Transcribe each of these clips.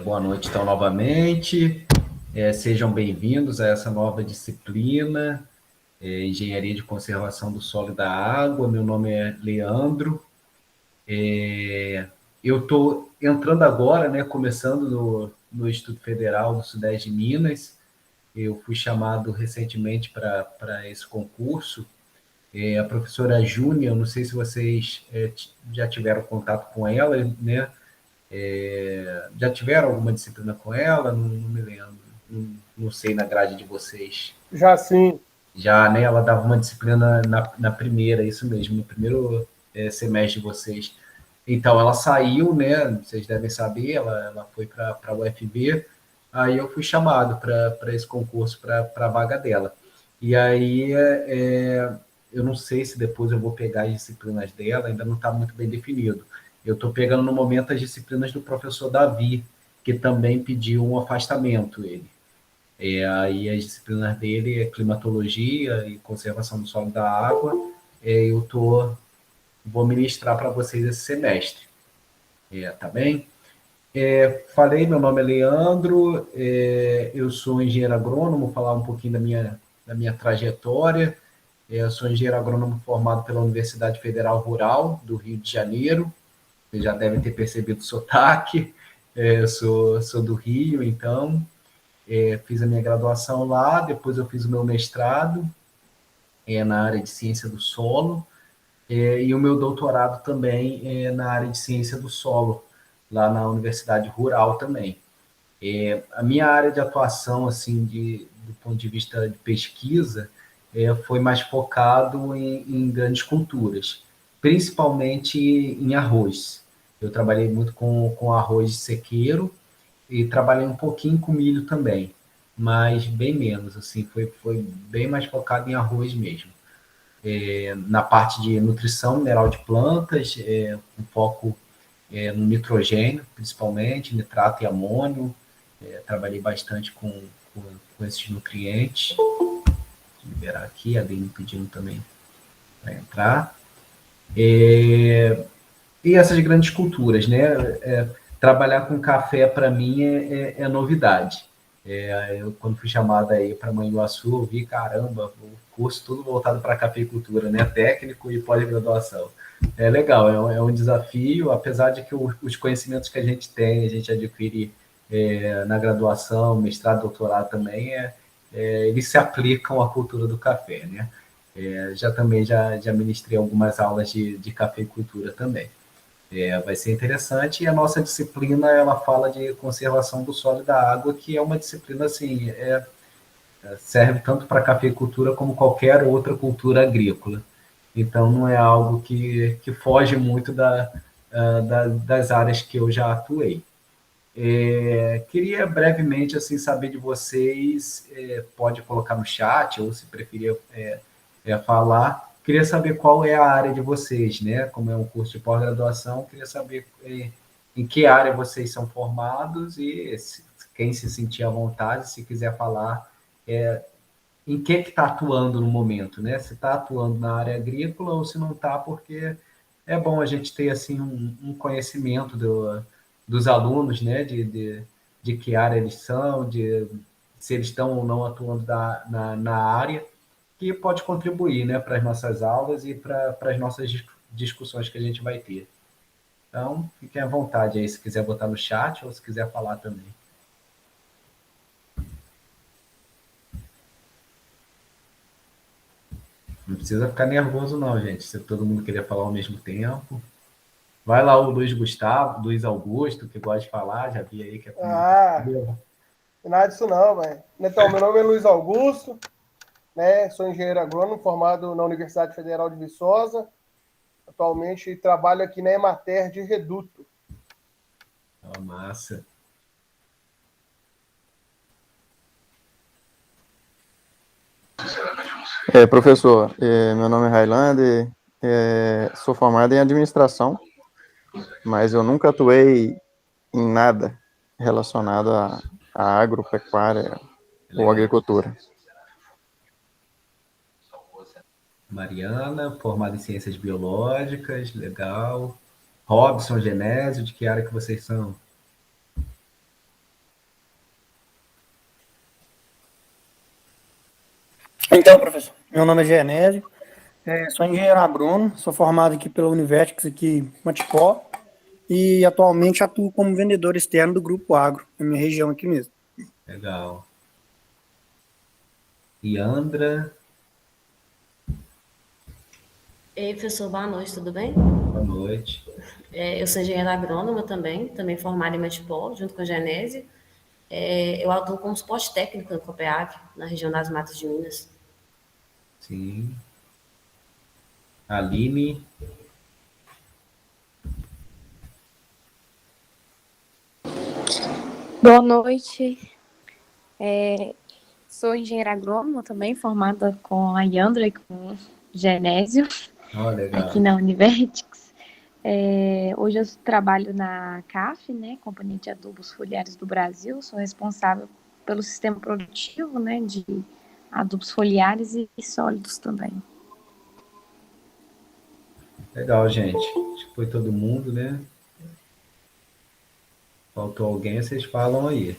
Boa noite, então, novamente. Sejam bem-vindos a essa nova disciplina, Engenharia de Conservação do Solo e da Água. Meu nome é Leandro. Eu estou entrando agora, né, começando no Instituto Federal do Sudeste de Minas. Eu fui chamado recentemente para esse concurso. A professora Júnia, eu não sei se vocês já tiveram contato com ela, né? Já tiveram alguma disciplina com ela? Não me lembro. Não sei na grade de vocês. Já sim, Já, né? Ela dava uma disciplina na primeira, isso mesmo, no primeiro semestre de vocês. Então, ela saiu, né? Vocês devem saber, ela foi para a UFB. Aí eu fui chamado para esse concurso, para a vaga dela. E aí, eu não sei se depois eu vou pegar as disciplinas dela, ainda não está muito bem definido. Eu estou pegando no momento as disciplinas do professor Davi, que também pediu um afastamento, ele. Aí as disciplinas dele é climatologia e conservação do solo e da água. Vou ministrar para vocês esse semestre. Tá bem? Falei, meu nome é Leandro, eu sou engenheiro agrônomo, vou falar um pouquinho da minha trajetória. Eu sou engenheiro agrônomo formado pela Universidade Federal Rural do Rio de Janeiro. Vocês já devem ter percebido o sotaque. Eu sou do Rio, então fiz a minha graduação lá, depois eu fiz o meu mestrado na área de ciência do solo, e o meu doutorado também na área de ciência do solo, lá na Universidade Rural também. A minha área de atuação, assim, do ponto de vista de pesquisa, foi mais focado em grandes culturas, principalmente em arroz. Eu trabalhei muito com arroz sequeiro e trabalhei um pouquinho com milho também, mas bem menos, assim, foi bem mais focado em arroz mesmo. Na parte de nutrição mineral de plantas, um foco no nitrogênio, principalmente, nitrato e amônio. Trabalhei bastante com esses nutrientes. Vou liberar aqui, a Aline pedindo também para entrar. E essas grandes culturas, né? Trabalhar com café para mim é novidade. Eu, quando fui chamada aí para Manhuaçu, eu vi, caramba, o curso tudo voltado para cafeicultura, né? Técnico e pós-graduação. É legal, é um desafio, apesar de que os conhecimentos que a gente tem, a gente adquire na graduação, mestrado, doutorado também, eles se aplicam à cultura do café, né? Já ministrei algumas aulas de cafeicultura também. Vai ser interessante. E a nossa disciplina, ela fala de conservação do solo e da água, que é uma disciplina assim, serve tanto para a cafeicultura como qualquer outra cultura agrícola. Então, não é algo que foge muito das áreas que eu já atuei. Queria brevemente assim saber de vocês, pode colocar no chat ou se preferir falar. Queria saber qual é a área de vocês, né? Como é um curso de pós-graduação, queria saber em que área vocês são formados e quem se sentir à vontade, se quiser falar, em que está atuando no momento, né? Se está atuando na área agrícola ou se não está, porque é bom a gente ter assim um conhecimento dos alunos, né? De que área eles são, de se eles estão ou não atuando na área, que pode contribuir, né, para as nossas aulas e para as nossas discussões que a gente vai ter. Então, fiquem à vontade aí, se quiser botar no chat ou se quiser falar também. Não precisa ficar nervoso não, gente, se todo mundo querer falar ao mesmo tempo. Vai lá o Luiz Gustavo, Luiz Augusto, que gosta de falar, já vi aí que é ah, comunicador. nada disso não, velho. Então, meu nome é Luiz Augusto, né? Sou engenheiro agrônomo formado na Universidade Federal de Viçosa. Atualmente trabalho aqui na Emater de Reduto. Ó, massa. Professor, meu nome é Highlander, sou formado em administração, mas eu nunca atuei em nada relacionado à agropecuária ou Legal. agricultura. Mariana, formada em ciências biológicas, legal. Robson Genésio, de que área que vocês são? Meu nome é Genésio, sou engenheiro agrônomo, sou formado aqui pela Univertix, aqui em Matipó, e atualmente atuo como vendedor externo do Grupo Agro, na minha região aqui mesmo. Legal. Iandra, Ei, professor, boa noite, tudo bem? boa noite. Eu sou engenheira agrônoma também formada em Matipó, junto com a Genese. Eu atuo como suporte técnico no COPEAG, na região das Matas de Minas. Sim. Aline, Boa noite. Sou engenheira agrônoma também, formada com a Yandra e com o Genésio, ó, legal. aqui na Univertix. Hoje eu trabalho na CAF, né, Companhia de Adubos Foliares do Brasil. Sou responsável pelo sistema produtivo, né, de adubos foliares e sólidos também. Legal, gente. Acho que foi todo mundo, né? Faltou alguém, vocês falam aí.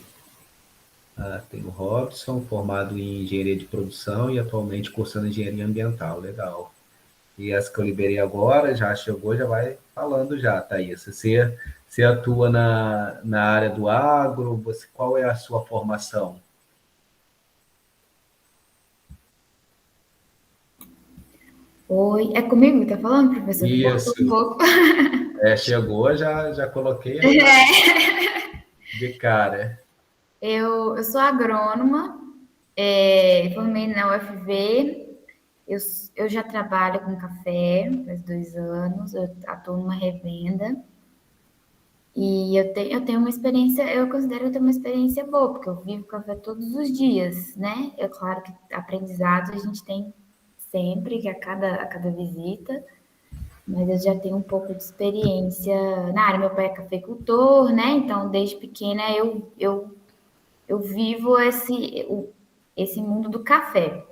Tem o Robson, formado em engenharia de produção e atualmente cursando engenharia ambiental. Legal. E essa que eu liberei agora, já chegou, já vai falando já, Thaís. Você atua na área do agro, qual é a sua formação? Oi, é comigo que tá falando, professor? Que Isso. um pouco. Chegou, já coloquei aí de cara. Eu sou agrônoma, formei na UFV, eu já trabalho com café faz 2 anos, eu atuo numa revenda e eu tenho uma experiência, eu considero que eu tenho uma experiência boa, porque eu vivo café todos os dias, né? É claro que aprendizado a gente tem sempre, que a cada visita, mas eu já tenho um pouco de experiência na área. Meu pai é cafeicultor, né? Então, desde pequena eu vivo esse mundo do café,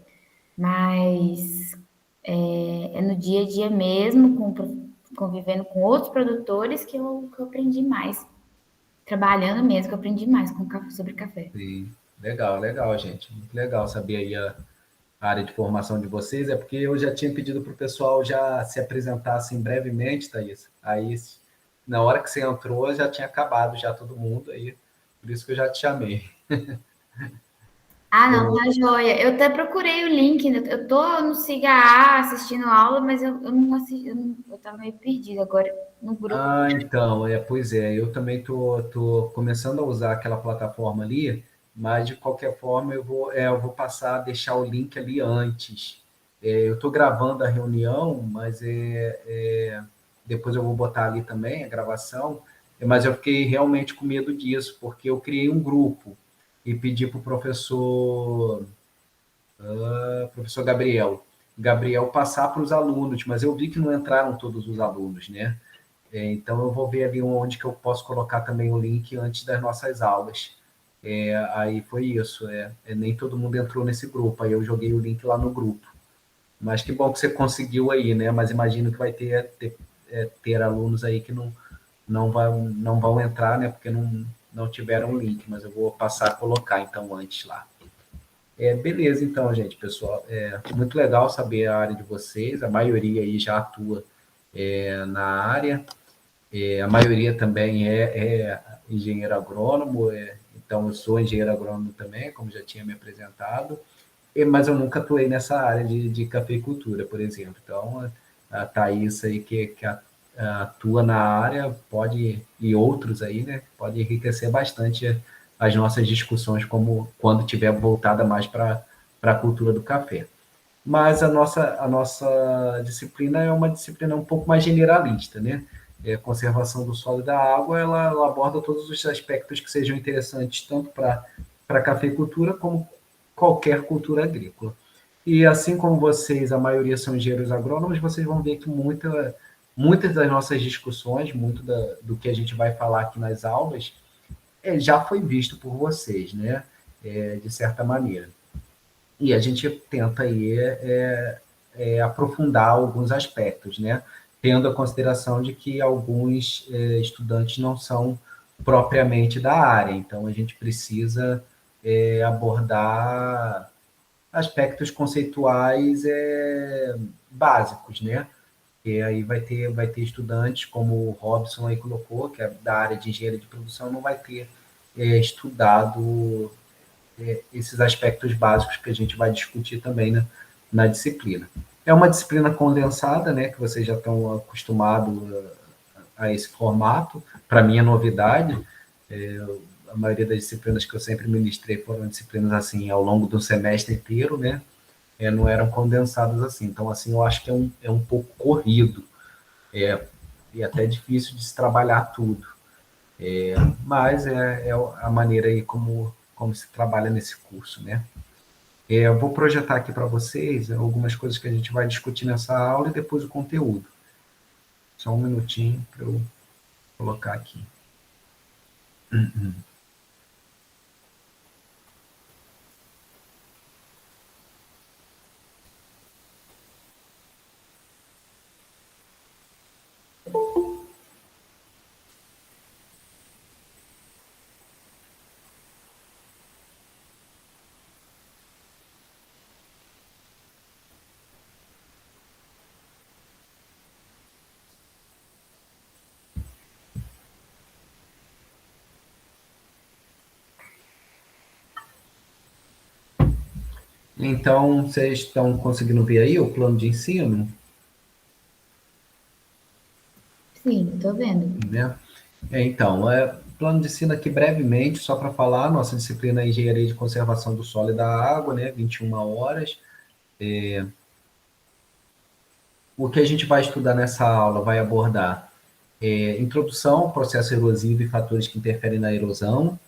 mas é no dia a dia mesmo, convivendo com outros produtores, que eu aprendi mais. Trabalhando mesmo, que eu aprendi mais sobre café. Sim. Legal, legal, gente. Muito legal saber aí a área de formação de vocês. É porque eu já tinha pedido para o pessoal já se apresentar assim brevemente, Thaís. Aí, na hora que você entrou, já tinha acabado já todo mundo aí. Por isso que eu já te chamei. Ah, não, tá joia. Eu até procurei o link, eu tô no Siga A assistindo aula, mas eu não assisti, eu tava meio perdida agora no grupo. Então, pois é, eu também tô começando a usar aquela plataforma ali, mas de qualquer forma eu vou passar a deixar o link ali antes. Eu estou gravando a reunião, mas depois eu vou botar ali também a gravação, mas eu fiquei realmente com medo disso, porque eu criei um grupo e pedi para o professor Gabriel passar para os alunos, mas eu vi que não entraram todos os alunos, né? Então, eu vou ver ali onde que eu posso colocar também o link antes das nossas aulas. Aí foi isso. Nem todo mundo entrou nesse grupo. Aí eu joguei o link lá no grupo. Mas que bom que você conseguiu aí, né? Mas imagino que vai ter alunos aí que não vão entrar, né? Porque não tiveram o link. Mas eu vou passar a colocar, então, antes lá. Beleza, então, gente, pessoal. Muito legal saber a área de vocês. A maioria aí já atua na área. A maioria também é engenheiro agrônomo, então eu sou engenheiro agrônomo também, como já tinha me apresentado, mas eu nunca atuei nessa área de cafeicultura, por exemplo. Então, a Thaís aí que atua na área e outros aí, né, pode enriquecer bastante as nossas discussões, como quando tiver voltada mais para a cultura do café. Mas a nossa disciplina é uma disciplina um pouco mais generalista, né? Conservação do solo e da água, ela aborda todos os aspectos que sejam interessantes tanto para a cafeicultura como qualquer cultura agrícola. E assim como vocês, a maioria são engenheiros agrônomos, vocês vão ver que muitas das nossas discussões, muito do que a gente vai falar aqui nas aulas, já foi visto por vocês, né? De certa maneira. E a gente tenta aí aprofundar alguns aspectos, né? Tendo a consideração de que alguns estudantes não são propriamente da área, então a gente precisa abordar aspectos conceituais básicos, né? E aí vai ter estudantes, como o Robson aí colocou, que é da área de engenharia de produção, não vai ter estudado esses aspectos básicos que a gente vai discutir também na disciplina. É uma disciplina condensada, né, que vocês já estão acostumados a esse formato. Para mim é novidade. A maioria das disciplinas que eu sempre ministrei foram disciplinas assim ao longo do semestre inteiro, né? Não eram condensadas assim. Então, assim, eu acho que é um pouco corrido. E até difícil de se trabalhar tudo. Mas é a maneira aí como se trabalha nesse curso, né? Eu vou projetar aqui para vocês algumas coisas que a gente vai discutir nessa aula e depois o conteúdo. Só um minutinho para eu colocar aqui. Então, vocês estão conseguindo ver aí o plano de ensino? Sim, estou vendo. Né? Então, plano de ensino aqui brevemente, só para falar, nossa disciplina é Engenharia de Conservação do Solo e da Água, né? 21 horas. O que a gente vai estudar nessa aula vai abordar introdução ao processo erosivo e fatores que interferem na erosão.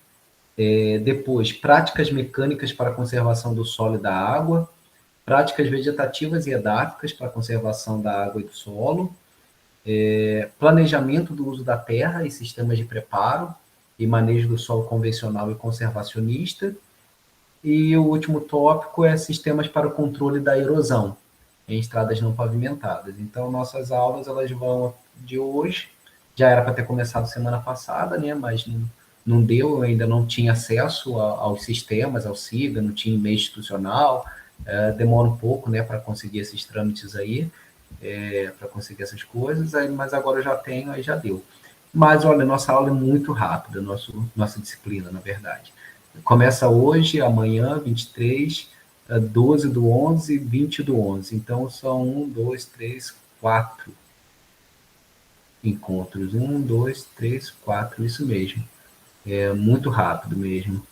Depois, práticas mecânicas para a conservação do solo e da água. Práticas vegetativas e edáficas para a conservação da água e do solo. Planejamento do uso da terra e sistemas de preparo e manejo do solo convencional e conservacionista. E o último tópico é sistemas para o controle da erosão em estradas não pavimentadas. Então, nossas aulas elas vão de hoje, já era para ter começado semana passada, né? Mas não deu, eu ainda não tinha acesso aos sistemas, ao SIGA, não tinha e-mail institucional, demora um pouco, né, para conseguir esses trâmites aí, para conseguir essas coisas, mas agora eu já tenho, aí já deu. Mas, olha, nossa aula é muito rápida, nossa disciplina, na verdade. Começa hoje, amanhã, 23, 12 do 11, 20 do 11. Então, são 1, 2, 3, 4 encontros. 1, 2, 3, 4, isso mesmo. É muito rápido mesmo.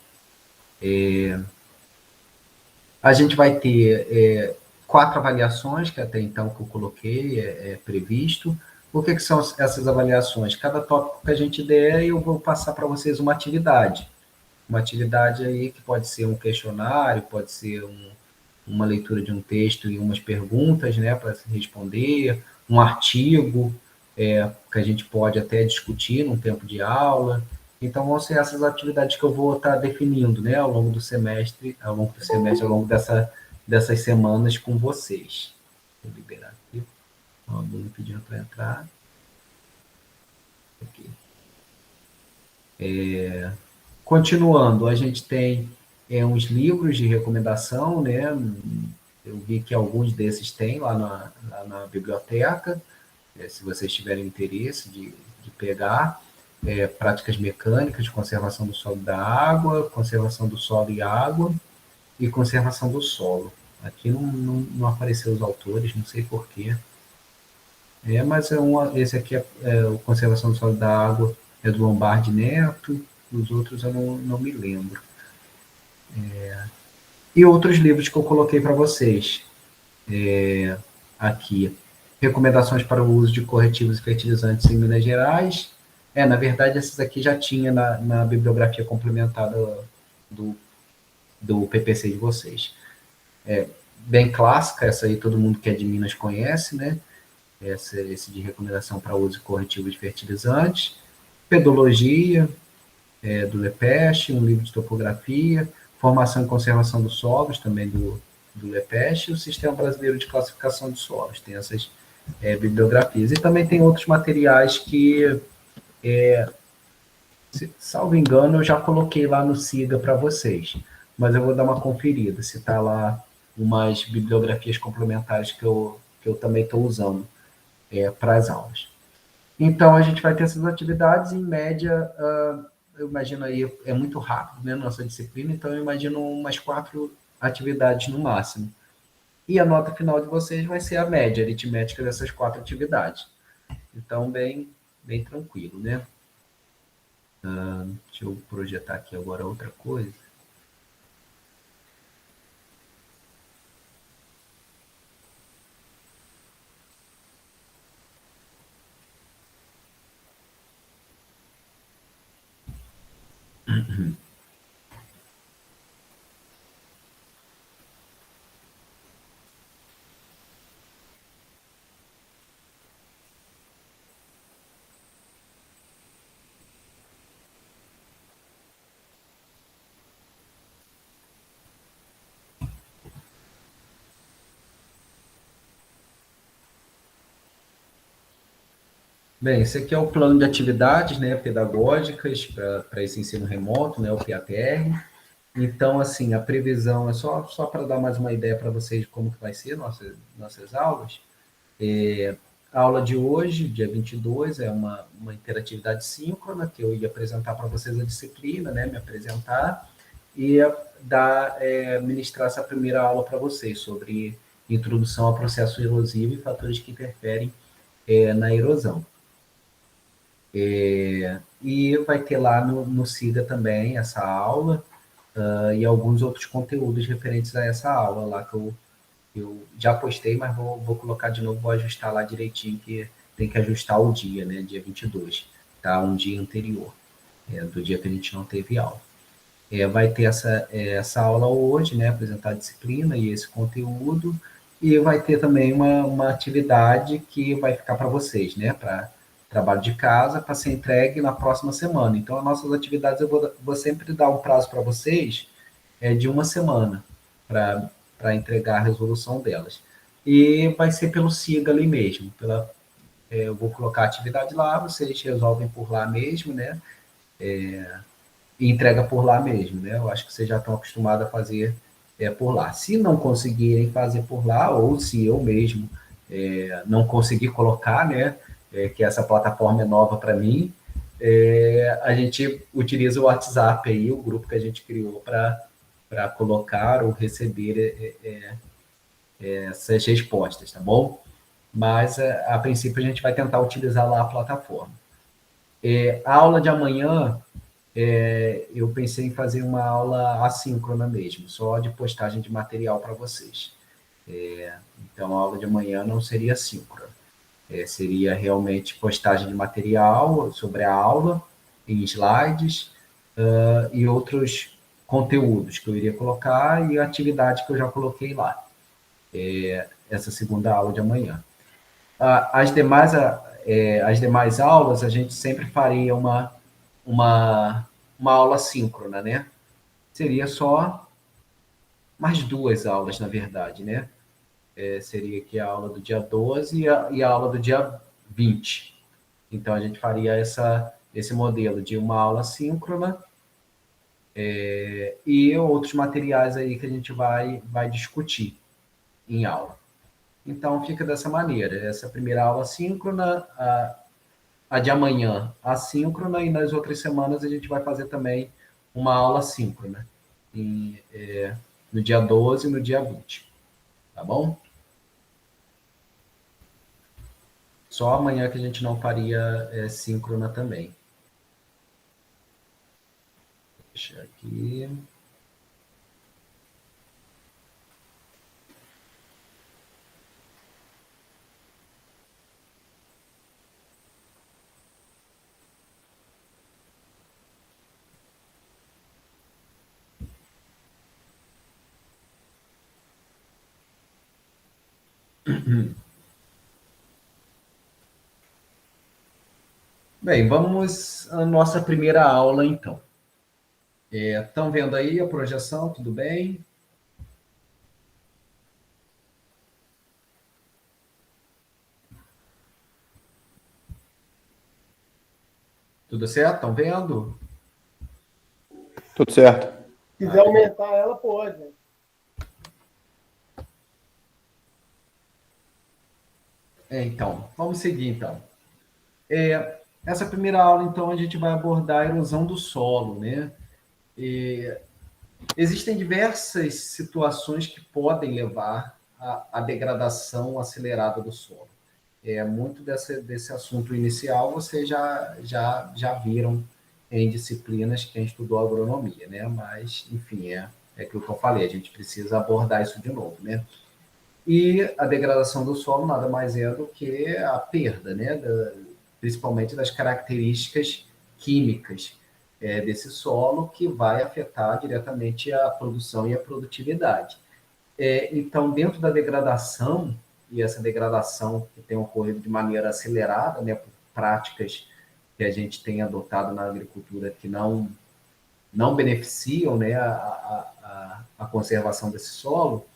A gente vai ter 4 avaliações, que até então que eu coloquei, previsto. O que são essas avaliações? Cada tópico que a gente der, eu vou passar para vocês uma atividade. Uma atividade aí que pode ser um questionário, pode ser uma leitura de um texto e umas perguntas, né, para se responder, um artigo que a gente pode até discutir num tempo de aula. Então, vão ser essas atividades que eu vou estar definindo, né, ao longo do semestre, ao longo dessas semanas com vocês. Vou liberar aqui. O aluno pedindo para entrar. Aqui. Continuando, a gente tem uns livros de recomendação, né? Eu vi que alguns desses tem lá na biblioteca, se vocês tiverem interesse de pegar. Práticas mecânicas de conservação do solo e da água, conservação do solo e água, e conservação do solo. Aqui não apareceu os autores, não sei porquê. Mas esse aqui o Conservação do Solo e da Água, é do Lombardi Neto, os outros eu não me lembro. E outros livros que eu coloquei para vocês aqui. Recomendações para o uso de corretivos e fertilizantes em Minas Gerais. Na verdade, essas aqui já tinha na bibliografia complementar do PPC de vocês. Bem clássica, essa aí todo mundo que é de Minas conhece, né? Esse de recomendação para uso corretivo de fertilizantes. Pedologia, do LEPESH, um livro de topografia. Formação e conservação dos solos, também do LEPESH, e o Sistema Brasileiro de Classificação de Solos. Tem essas bibliografias. E também tem outros materiais que, salvo engano, eu já coloquei lá no SIGA para vocês. Mas eu vou dar uma conferida, se está lá umas bibliografias complementares que eu também estou usando para as aulas. Então, a gente vai ter essas atividades, em média, eu imagino aí, é muito rápido, né, nossa disciplina, então eu imagino umas 4 atividades no máximo. E a nota final de vocês vai ser a média aritmética dessas 4 atividades. Então, bem tranquilo, né? Deixa eu projetar aqui agora outra coisa. Bem, esse aqui é o plano de atividades, né, pedagógicas para esse ensino remoto, né, o PAPR. Então, assim, a previsão é só para dar mais uma ideia para vocês de como que vai ser nossas aulas. A aula de hoje, dia 22, é uma interatividade síncrona, que eu ia apresentar para vocês a disciplina, né, me apresentar, e ministrar essa primeira aula para vocês, sobre introdução ao processo erosivo e fatores que interferem na erosão. E vai ter lá no SIGA também essa aula, e alguns outros conteúdos referentes a essa aula lá, que eu já postei, mas vou colocar de novo, vou ajustar lá direitinho, que tem que ajustar o dia, né, dia 22, tá? Um dia anterior, do dia que a gente não teve aula. Vai ter essa aula hoje, né, apresentar a disciplina e esse conteúdo, e vai ter também uma atividade que vai ficar para vocês, né, para trabalho de casa, para ser entregue na próxima semana. Então, as nossas atividades, eu vou sempre dar um prazo para vocês de uma semana para entregar a resolução delas. E vai ser pelo SIGA ali mesmo. Eu vou colocar a atividade lá, vocês resolvem por lá mesmo, né? E entrega por lá mesmo, né? Eu acho que vocês já estão acostumados a fazer por lá. Se não conseguirem fazer por lá, ou se eu mesmo não conseguir colocar, né? Que essa plataforma é nova para mim, a gente utiliza o WhatsApp aí, o grupo que a gente criou para colocar ou receber essas respostas, tá bom? Mas, a princípio, a gente vai tentar utilizar lá a plataforma. A aula de amanhã, eu pensei em fazer uma aula assíncrona mesmo, só de postagem de material para vocês. Então, a aula de amanhã não seria síncrona. Seria realmente postagem de material sobre a aula, em slides, e outros conteúdos que eu iria colocar, e a atividade que eu já coloquei lá, essa segunda aula de amanhã. As demais aulas, a gente sempre faria uma aula síncrona, né? Seria só mais 2 aulas, na verdade, né? Seria aqui a aula do dia 12 e a aula do dia 20. Então, a gente faria esse modelo de uma aula síncrona e outros materiais aí que a gente vai discutir em aula. Então, fica dessa maneira. Essa primeira aula síncrona, a de amanhã assíncrona, e nas outras semanas a gente vai fazer também uma aula síncrona, no dia 12 e no dia 20. Tá bom? Só amanhã que a gente não faria síncrona também. Deixa aqui. Bem, vamos à nossa primeira aula, então. Estão vendo aí a projeção? Tudo bem? Tudo certo? Estão vendo? Tudo certo. Se quiser aumentar ela, pode. Então, vamos seguir, então. Essa primeira aula, então, a gente vai abordar a erosão do solo, né? Existem diversas situações que podem levar à degradação acelerada do solo. Muito desse assunto inicial vocês já viram em disciplinas quem estudou agronomia, né? Mas, enfim, é aquilo que eu falei, a gente precisa abordar isso de novo, né? E a degradação do solo nada mais é do que a perda, né? Principalmente das características químicas desse solo, que vai afetar diretamente a produção e a produtividade. Então, dentro da degradação, e essa degradação que tem ocorrido de maneira acelerada, né, por práticas que a gente tem adotado na agricultura que não beneficiam, né, a conservação desse solo,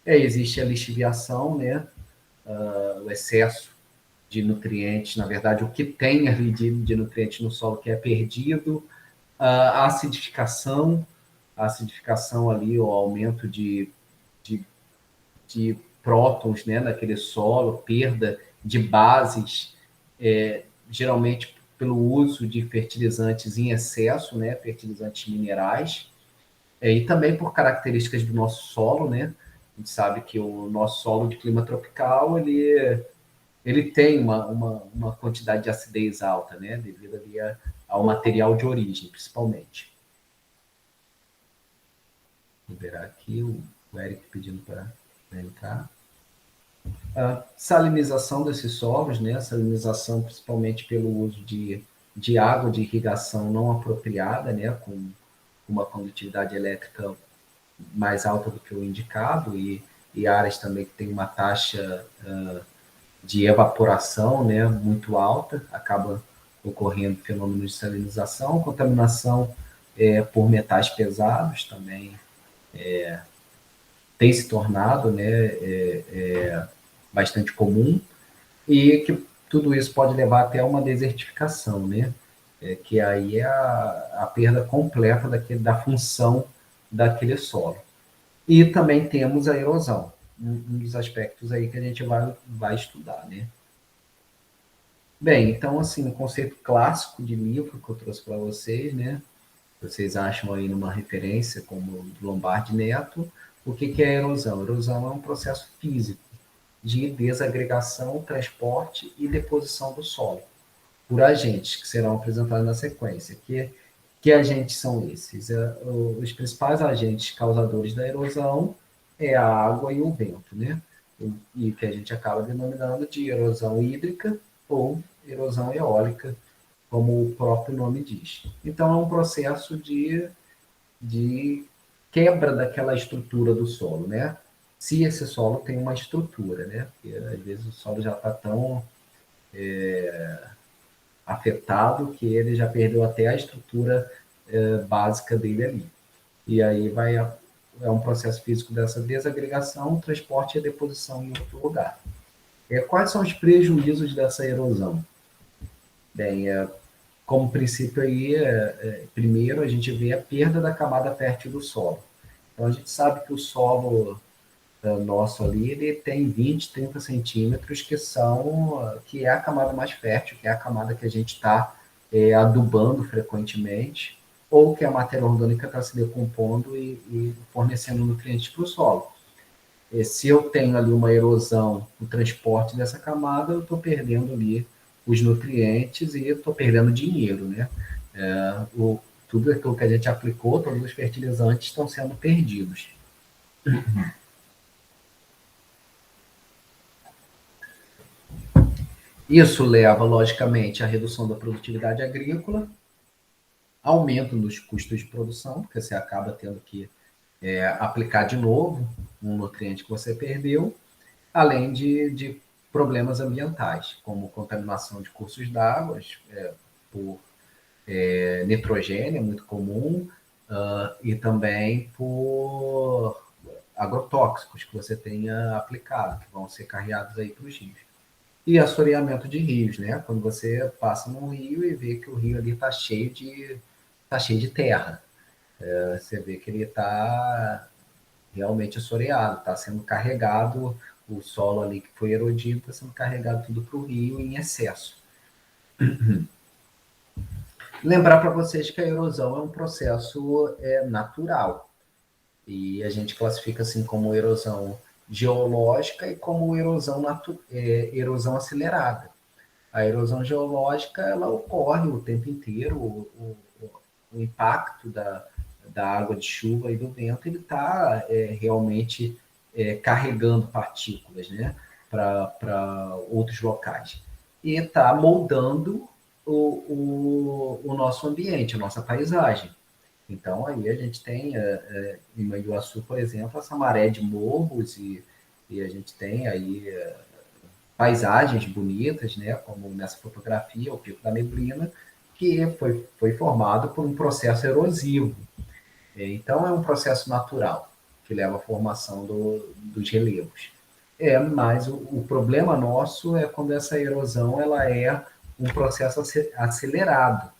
existe a lixiviação, né, o excesso de nutrientes, na verdade, o que tem ali de nutrientes no solo que é perdido, a acidificação ali, o aumento de, de prótons, né, naquele solo, perda de bases, geralmente pelo uso de fertilizantes em excesso, né, fertilizantes minerais, e também por características do nosso solo, né? A gente sabe que o nosso solo de clima tropical, ele tem uma quantidade de acidez alta, né? Devido ali ao material de origem, principalmente. Vou liberar aqui o Eric pedindo para entrar. A salinização desses solos, né? A salinização principalmente pelo uso de água de irrigação não apropriada, né? Com uma condutividade elétrica mais alta do que o indicado, e áreas também que tem uma taxa de evaporação, né, muito alta, acaba ocorrendo fenômenos de salinização, contaminação por metais pesados também tem se tornado, né, bastante comum, e que tudo isso pode levar até uma desertificação, né, que aí é a perda completa da função daquele solo. E também temos a erosão, um dos aspectos aí que a gente vai estudar, né? Bem, então, assim, o conceito clássico de livro que eu trouxe para vocês, né? Vocês acham aí numa referência como do Lombardi Neto, o que é a erosão? A erosão é um processo físico de desagregação, transporte e deposição do solo por agentes que serão apresentados na sequência. Que agentes são esses? Os principais agentes causadores da erosão é a água e o vento, né? E que a gente acaba denominando de erosão hídrica ou erosão eólica, como o próprio nome diz. Então, é um processo de quebra daquela estrutura do solo, né? Se esse solo tem uma estrutura, né? Porque às vezes o solo já está tão afetado que ele já perdeu até a estrutura básica dele ali. E aí é um processo físico dessa desagregação, transporte e deposição em outro lugar. Quais são os prejuízos dessa erosão? Bem, como princípio aí, primeiro a gente vê a perda da camada fértil do solo. Então a gente sabe que o solo nosso ali, ele tem 20, 30 centímetros, que é a camada mais fértil, que é a camada que a gente está adubando frequentemente, ou que a matéria orgânica está se decompondo e fornecendo nutrientes para o solo. Se eu tenho ali uma erosão no transporte dessa camada, eu estou perdendo ali os nutrientes e estou perdendo dinheiro, né? Tudo aquilo que a gente aplicou, todos os fertilizantes estão sendo perdidos. Isso leva, logicamente, à redução da produtividade agrícola, aumento nos custos de produção, porque você acaba tendo que aplicar de novo um nutriente que você perdeu, além de problemas ambientais, como contaminação de cursos d'água por nitrogênio, é muito comum, e também por agrotóxicos que você tenha aplicado, que vão ser carreados aí para os rios. E assoreamento de rios, né? Quando você passa num rio e vê que o rio ali está cheio de terra. Você vê que ele está realmente assoreado, está sendo carregado O solo ali que foi erodido está sendo carregado tudo para o rio em excesso. Lembrar para vocês que a erosão é um processo natural. E a gente classifica assim como erosão geológica e como erosão acelerada. A erosão geológica ela ocorre o tempo inteiro, o impacto da água de chuva e do vento ele está realmente carregando partículas, né, para outros locais. E está moldando o nosso ambiente, a nossa paisagem. Então, aí a gente tem, em Manhuaçu, por exemplo, essa maré de morros e a gente tem aí paisagens bonitas, né, como nessa fotografia, o Pico da Neblina, que foi formado por um processo erosivo. Então, é um processo natural que leva à formação dos relevos. Mas o problema nosso é quando essa erosão ela é um processo acelerado.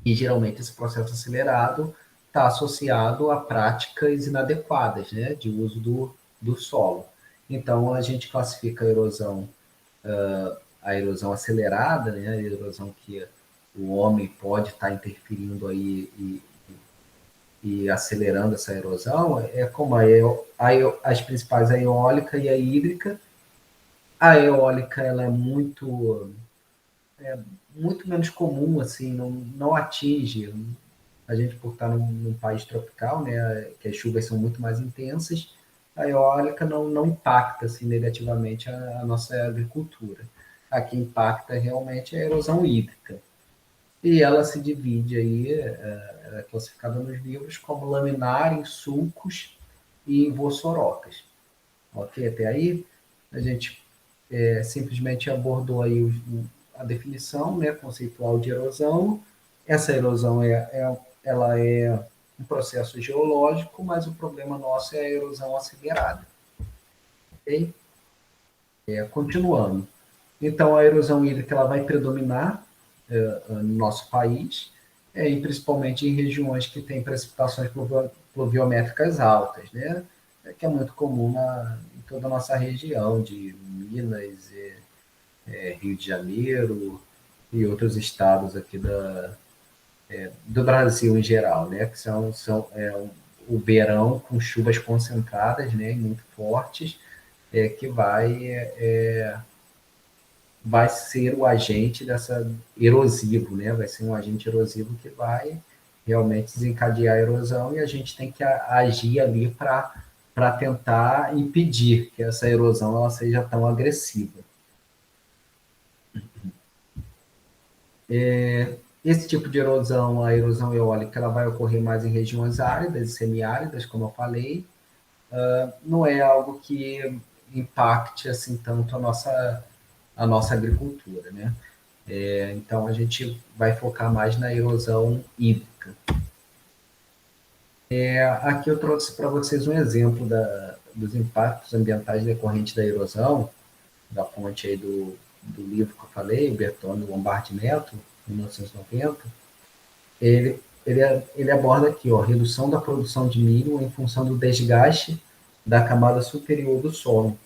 E geralmente esse processo acelerado está associado a práticas inadequadas, né, de uso do solo. Então a gente classifica a erosão acelerada, né, a erosão que o homem pode estar interferindo aí e acelerando essa erosão, como as principais, a eólica e a hídrica. A eólica ela é muito menos comum, assim, não atinge a gente por estar num país tropical, né, que as chuvas são muito mais intensas, a eólica não impacta assim, negativamente a nossa agricultura. A que impacta realmente é a erosão hídrica. E ela se divide aí, é classificada nos livros como laminar, em sulcos e em vossorocas. Ok? Até aí a gente simplesmente abordou aí a definição, né, conceitual de erosão. Essa erosão ela é um processo geológico, mas o problema nosso é a erosão acelerada. Ok? Continuando. Então, a erosão hídrica ela vai predominar no nosso país, e principalmente em regiões que têm precipitações pluviométricas altas, né? Que é muito comum em toda a nossa região de Minas, Rio de Janeiro e outros estados aqui do Brasil em geral, né? Que são o verão com chuvas concentradas, né? Muito fortes, que vai ser o agente dessa erosivo, né? Vai ser um agente erosivo que vai realmente desencadear a erosão e a gente tem que agir ali para tentar impedir que essa erosão ela seja tão agressiva. Esse tipo de erosão, a erosão eólica, ela vai ocorrer mais em regiões áridas e semiáridas, como eu falei. Não é algo que impacte assim tanto a nossa agricultura, né? Então a gente vai focar mais na erosão hídrica. Aqui eu trouxe para vocês um exemplo dos impactos ambientais decorrentes da erosão, da fonte aí do livro que eu falei, Bertone Lombardi Neto, 1990. Ele aborda aqui, ó, redução da produção de milho em função do desgaste da camada superior do solo.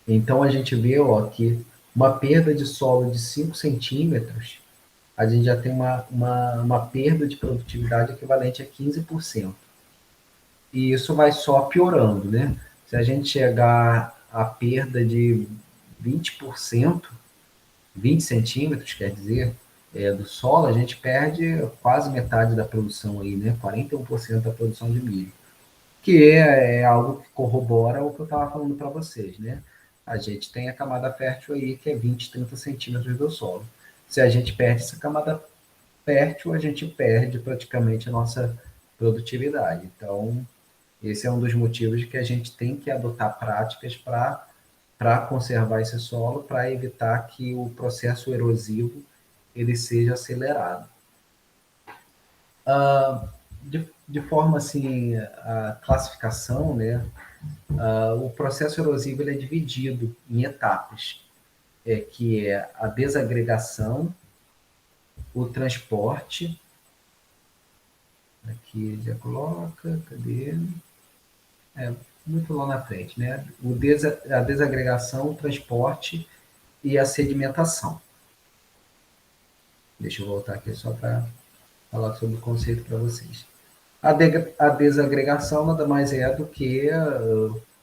Então a gente vê, ó, que uma perda de solo de 5 centímetros, a gente já tem uma perda de produtividade equivalente a 15%. E isso vai só piorando, né? Se a gente chegar à perda de 20%, 20 centímetros, quer dizer, do solo, a gente perde quase metade da produção aí, né? 41% da produção de milho. Que é algo que corrobora o que eu estava falando para vocês, né? A gente tem a camada fértil aí, que é 20, 30 centímetros do solo. Se a gente perde essa camada fértil, a gente perde praticamente a nossa produtividade. Então, esse é um dos motivos que a gente tem que adotar práticas para conservar esse solo, para evitar que o processo erosivo ele seja acelerado. De forma assim, a classificação, né? O processo erosivo ele é dividido em etapas, que é a desagregação, o transporte, aqui já coloca, cadê? muito lá na frente, né? A desagregação, o transporte e a sedimentação. Deixa eu voltar aqui só para falar sobre o conceito para vocês. A desagregação nada mais é do que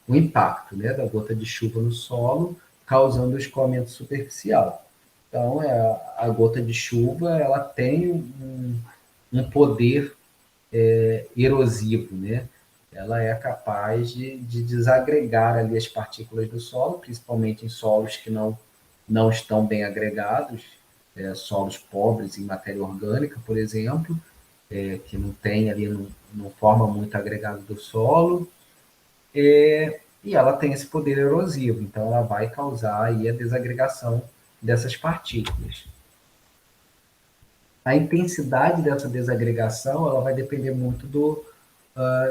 o impacto, né, da gota de chuva no solo, causando o escoamento superficial. Então, a gota de chuva ela tem um poder erosivo, né? Ela é capaz de desagregar ali as partículas do solo, principalmente em solos que não estão bem agregados, solos pobres em matéria orgânica, por exemplo, que não tem ali, não forma muito agregado do solo, e ela tem esse poder erosivo, então ela vai causar aí a desagregação dessas partículas. A intensidade dessa desagregação ela vai depender muito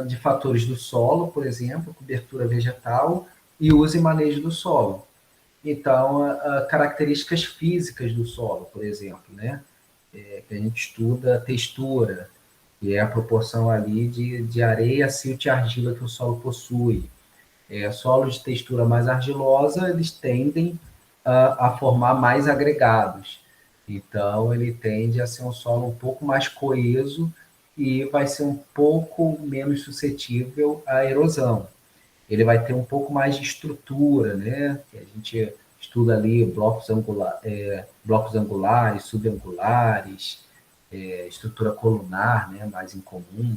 de fatores do solo, por exemplo, cobertura vegetal e uso e manejo do solo. Então, características físicas do solo, por exemplo, né? Que a gente estuda a textura, que é a proporção ali de areia, silt e argila que o solo possui. Solos de textura mais argilosa, eles tendem a formar mais agregados. Então, ele tende a ser um solo um pouco mais coeso e vai ser um pouco menos suscetível à erosão. Ele vai ter um pouco mais de estrutura, né? A gente estuda ali blocos angulares, subangulares, estrutura colunar, né? Mais incomum,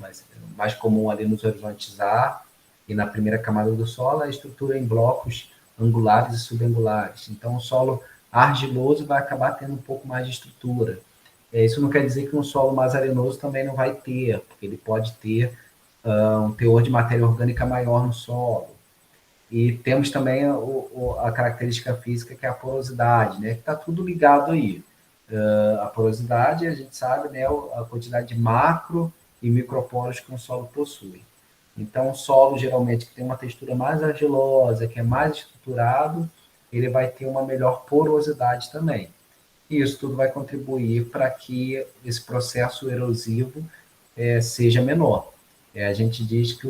mais comum ali nos horizontes A, e na primeira camada do solo, a estrutura em blocos angulares e subangulares. Então, o solo argiloso vai acabar tendo um pouco mais de estrutura. Isso não quer dizer que um solo mais arenoso também não vai ter, porque ele pode ter um teor de matéria orgânica maior no solo. E temos também a característica física, que é a porosidade, né? Que está tudo ligado aí. A porosidade, a gente sabe, né? A quantidade de macro e microporos que um solo possui. Então, o solo, geralmente, que tem uma textura mais argilosa, que é mais estruturado, ele vai ter uma melhor porosidade também. E isso tudo vai contribuir para que esse processo erosivo seja menor. A gente diz que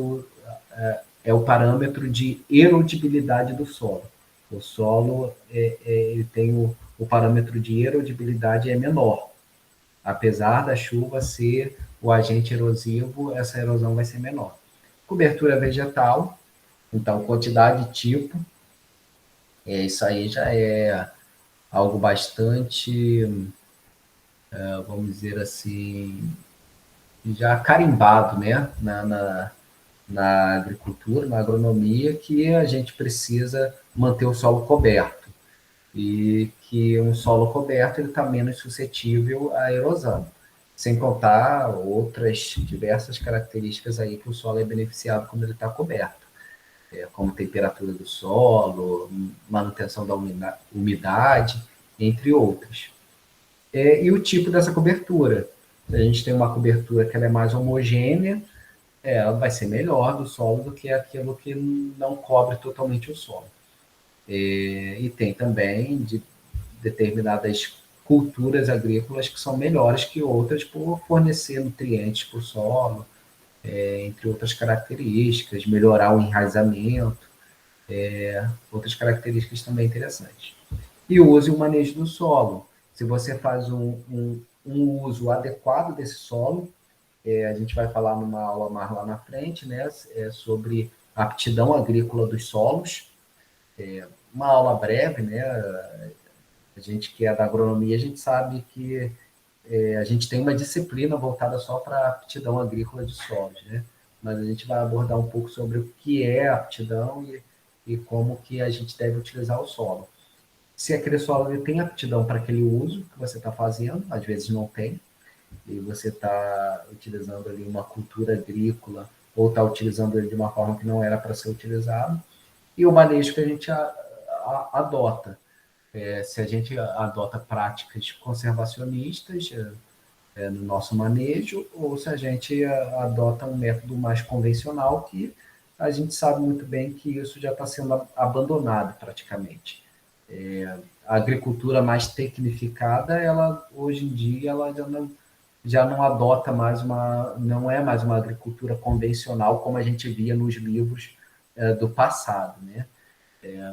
é o parâmetro de erodibilidade do solo. O solo ele tem o parâmetro de erodibilidade é menor. Apesar da chuva ser o agente erosivo, essa erosão vai ser menor. Cobertura vegetal, então quantidade e tipo, isso aí já é algo bastante, vamos dizer assim, já carimbado, né, na agricultura, na agronomia, que a gente precisa manter o solo coberto e que um solo coberto ele está menos suscetível à erosão, sem contar outras diversas características aí que o solo é beneficiado quando ele está coberto, como temperatura do solo, manutenção da umidade, entre outros. E o tipo dessa cobertura. Se a gente tem uma cobertura que ela é mais homogênea, ela vai ser melhor do solo do que aquilo que não cobre totalmente o solo. E tem também de determinadas culturas agrícolas que são melhores que outras por fornecer nutrientes para o solo, entre outras características, melhorar o enraizamento, outras características também interessantes. E o uso e o manejo do solo. Se você faz um uso adequado desse solo, a gente vai falar numa aula mais lá na frente, né, sobre a aptidão agrícola dos solos. Uma aula breve, né, a gente que é da agronomia, a gente sabe que a gente tem uma disciplina voltada só para a aptidão agrícola de solos, né, mas a gente vai abordar um pouco sobre o que é aptidão e como que a gente deve utilizar o solo. Se aquele solo ele tem aptidão para aquele uso que você está fazendo, às vezes não tem, e você está utilizando ali uma cultura agrícola ou está utilizando ele de uma forma que não era para ser utilizado, e o manejo que a gente adota. Se a gente adota práticas conservacionistas no nosso manejo, ou se a gente adota um método mais convencional, que a gente sabe muito bem que isso já está sendo abandonado praticamente. A agricultura mais tecnificada, ela hoje em dia ela já não adota mais não é mais uma agricultura convencional como a gente via nos livros do passado, né?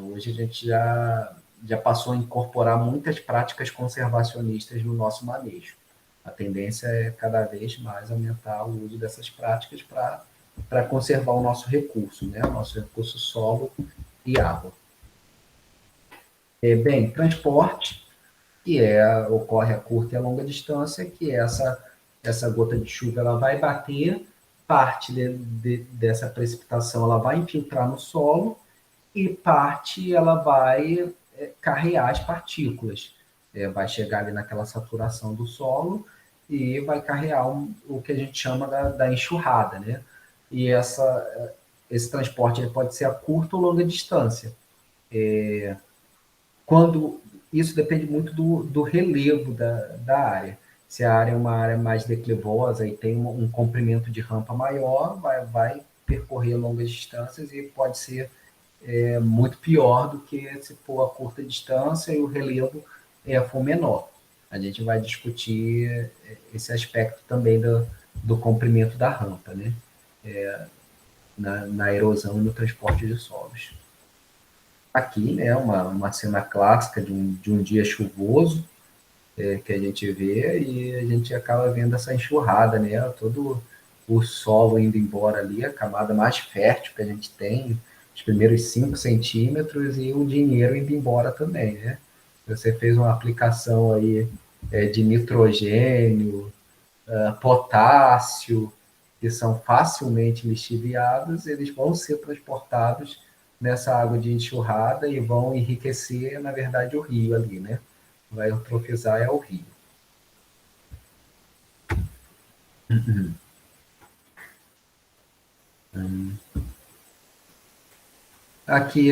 Hoje a gente já passou a incorporar muitas práticas conservacionistas no nosso manejo. A tendência é cada vez mais aumentar o uso dessas práticas para conservar o nosso recurso, né? O nosso recurso solo e água. Bem, transporte, que ocorre a curta e a longa distância, que essa gota de chuva ela vai bater, parte dessa precipitação ela vai infiltrar no solo e parte ela vai carrear as partículas. Vai chegar ali naquela saturação do solo e vai carrear o que a gente chama da enxurrada, né? E esse transporte ele pode ser a curta ou longa distância. Quando isso depende muito do relevo da área. Se a área é uma área mais declivosa e tem um comprimento de rampa maior, vai percorrer longas distâncias e pode ser muito pior do que se for a curta distância e o relevo for menor. A gente vai discutir esse aspecto também do comprimento da rampa, né? Na erosão e no transporte de solos. Aqui, né, uma cena clássica de um dia chuvoso que a gente vê e a gente acaba vendo essa enxurrada, né? Todo o solo indo embora ali, a camada mais fértil que a gente tem, os primeiros 5 centímetros e o dinheiro indo embora também, né? Você fez uma aplicação aí de nitrogênio, potássio, que são facilmente lixiviados, eles vão ser transportados nessa água de enxurrada e vão enriquecer, na verdade, o rio ali, né? Vai eutrofizar o rio. Aqui,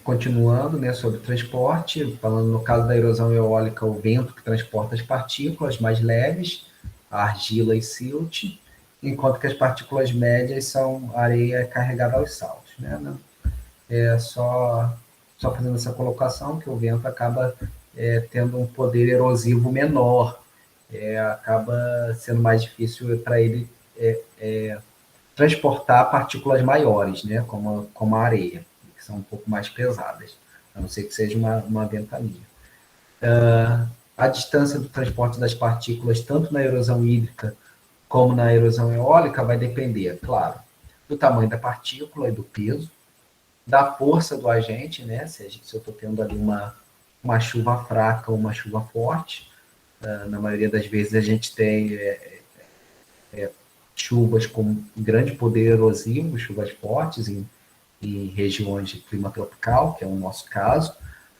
continuando, né, sobre transporte, falando no caso da erosão eólica, o vento que transporta as partículas mais leves, a argila e silt, enquanto que as partículas médias são areia carregada aos saltos, né? Só fazendo essa colocação, que o vento acaba tendo um poder erosivo menor, acaba sendo mais difícil para ele transportar partículas maiores, né, como a areia, que são um pouco mais pesadas, a não ser que seja uma ventania. A distância do transporte das partículas, tanto na erosão hídrica como na erosão eólica, vai depender, claro, do tamanho da partícula e do peso, da força do agente, né? Se eu estou tendo ali uma chuva fraca ou uma chuva forte, na maioria das vezes a gente tem chuvas com grande poder erosivo, chuvas fortes em regiões de clima tropical, que é o nosso caso.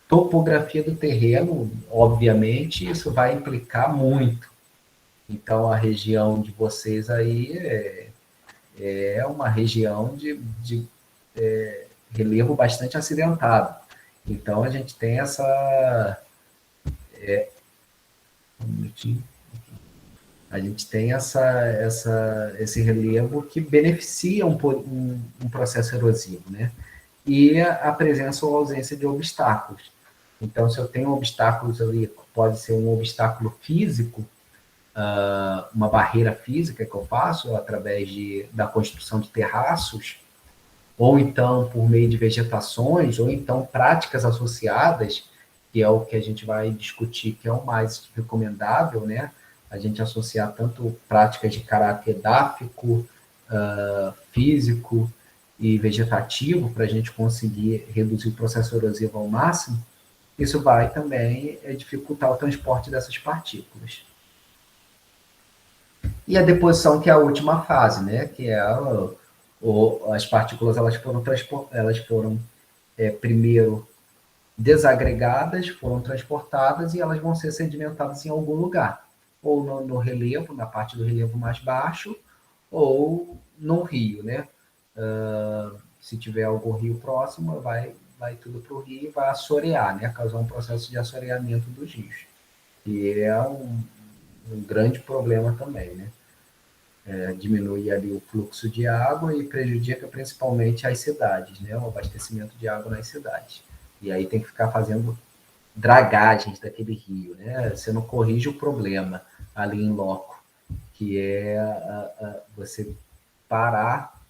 Topografia do terreno, obviamente, isso vai implicar muito. Então, a região de vocês aí é uma região de relevo bastante acidentado. Então, a gente tem a gente tem esse relevo que beneficia um processo erosivo, né? E a presença ou ausência de obstáculos. Então, se eu tenho obstáculos ali, pode ser um obstáculo físico, uma barreira física que eu faço através da construção de terraços, ou então por meio de vegetações, ou então práticas associadas, que é o que a gente vai discutir, que é o mais recomendável, né? A gente associar tanto práticas de caráter edáfico, físico e vegetativo, para a gente conseguir reduzir o processo erosivo ao máximo, isso vai também dificultar o transporte dessas partículas. E a deposição, que é a última fase, né? Que é as partículas elas foram primeiro desagregadas, foram transportadas e elas vão ser sedimentadas em algum lugar, ou no relevo, na parte do relevo mais baixo, ou no rio, né? Se tiver algum rio próximo, vai tudo para o rio e vai assorear, né? Causar um processo de assoreamento dos rios. E é um grande problema também, né? Diminui ali o fluxo de água e prejudica principalmente as cidades, né? O abastecimento de água nas cidades. E aí tem que ficar fazendo dragagens daquele rio, né? Você não corrige o problema ali em loco, que é você parar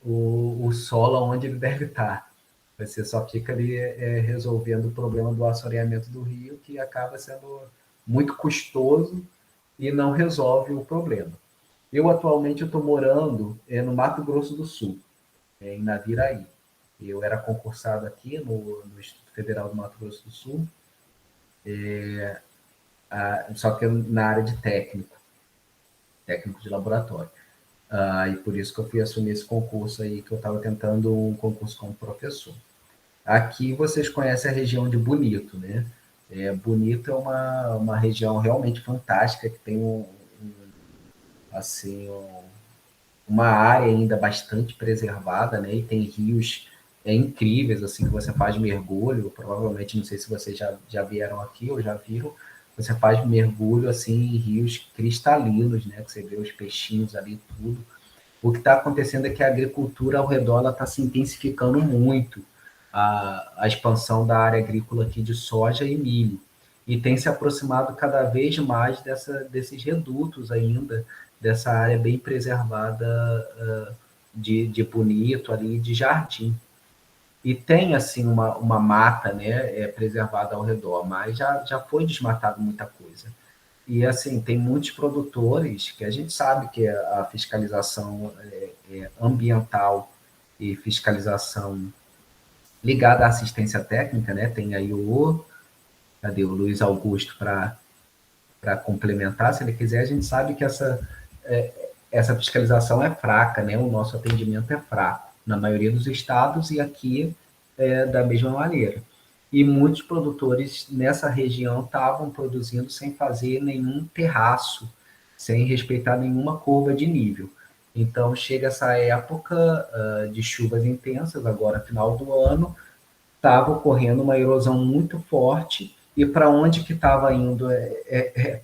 o solo onde ele deve estar. Você só fica ali resolvendo o problema do assoreamento do rio, que acaba sendo muito custoso e não resolve o problema. Eu, atualmente, estou morando no Mato Grosso do Sul, em Naviraí. Eu era concursado aqui no Instituto Federal do Mato Grosso do Sul, só que na área de técnico de laboratório. E por isso que eu fui assumir esse concurso aí, que eu estava tentando um concurso como professor. Aqui vocês conhecem a região de Bonito, né? Bonito é uma região realmente fantástica, que tem assim, uma área ainda bastante preservada, né? E tem rios incríveis, assim, que você faz mergulho. Provavelmente, não sei se vocês já vieram aqui ou já viram, você faz mergulho, assim, em rios cristalinos, né? Que você vê os peixinhos ali, tudo. O que está acontecendo é que a agricultura ao redor está se intensificando muito, a expansão da área agrícola aqui de soja e milho, e tem se aproximado cada vez mais desses redutos ainda, dessa área bem preservada de Bonito, ali, de Jardim. E tem, assim, uma mata, né, preservada ao redor, mas já foi desmatado muita coisa. E, assim, tem muitos produtores que a gente sabe que a fiscalização ambiental e fiscalização ligada à assistência técnica, né? Tem aí cadê o Luiz Augusto para complementar, se ele quiser. A gente sabe que essa fiscalização é fraca, né? O nosso atendimento é fraco, na maioria dos estados, e aqui da mesma maneira. E muitos produtores nessa região estavam produzindo sem fazer nenhum terraço, sem respeitar nenhuma curva de nível. Então, chega essa época de chuvas intensas, agora final do ano, estava ocorrendo uma erosão muito forte, e para onde que estava indo